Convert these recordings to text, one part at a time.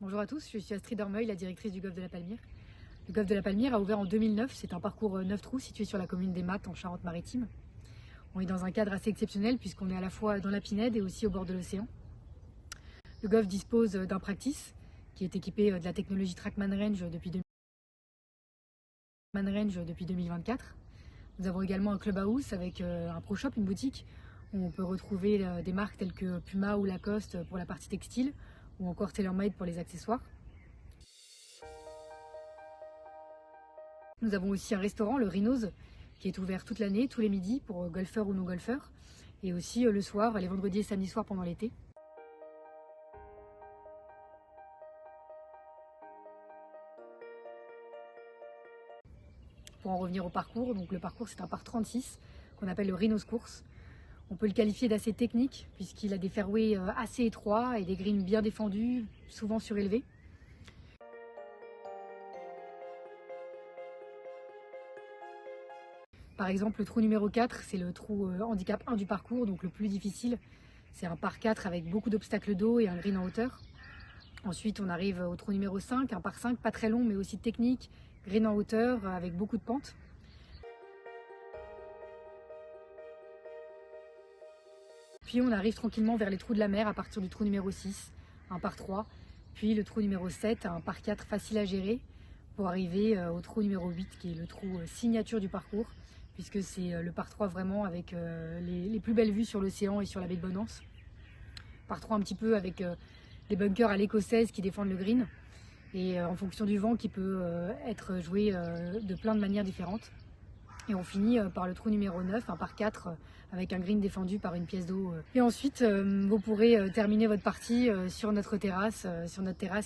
Bonjour à tous, je suis Astrid Ormeuil, la directrice du golf de la Palmyre. Le golf de la Palmyre a ouvert en 2009, c'est un parcours 9 trous situé sur la commune des Mattes en Charente-Maritime. On est dans un cadre assez exceptionnel puisqu'on est à la fois dans la Pinède et aussi au bord de l'océan. Le golf dispose d'un practice qui est équipé de la technologie Trackman Range depuis 2024. Nous avons également un clubhouse avec un pro shop, une boutique où on peut retrouver des marques telles que Puma ou Lacoste pour la partie textile ou encore TaylorMade pour les accessoires. Nous avons aussi un restaurant, le Rhinos, qui est ouvert toute l'année, tous les midis pour golfeurs ou non-golfeurs, et aussi le soir, les vendredis et samedis soirs pendant l'été. Pour en revenir au parcours, donc le parcours c'est un par 36 qu'on appelle le Rhinos Course. On peut le qualifier d'assez technique puisqu'il a des fairways assez étroits et des greens bien défendus, souvent surélevés. Par exemple, le trou numéro 4, c'est le trou handicap 1 du parcours, donc le plus difficile. C'est un par 4 avec beaucoup d'obstacles d'eau et un green en hauteur. Ensuite, on arrive au trou numéro 5, un par 5, pas très long mais aussi technique, green en hauteur avec beaucoup de pentes. Puis on arrive tranquillement vers les trous de la mer à partir du trou numéro 6, un par 3, puis le trou numéro 7, un par 4 facile à gérer, pour arriver au trou numéro 8 qui est le trou signature du parcours, puisque c'est le par 3 vraiment avec les plus belles vues sur l'océan et sur la baie de Bonance. Par 3 un petit peu avec des bunkers à l'écossaise qui défendent le green, et en fonction du vent qui peut être joué de plein de manières différentes. Et on finit par le trou numéro 9, un par 4, avec un green défendu par une pièce d'eau. Et ensuite, vous pourrez terminer votre partie sur notre terrasse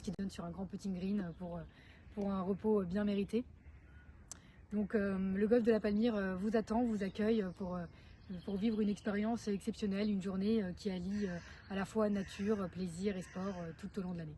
qui donne sur un grand putting green pour un repos bien mérité. Donc le golf de la Palmyre vous attend, vous accueille pour vivre une expérience exceptionnelle, une journée qui allie à la fois nature, plaisir et sport tout au long de l'année.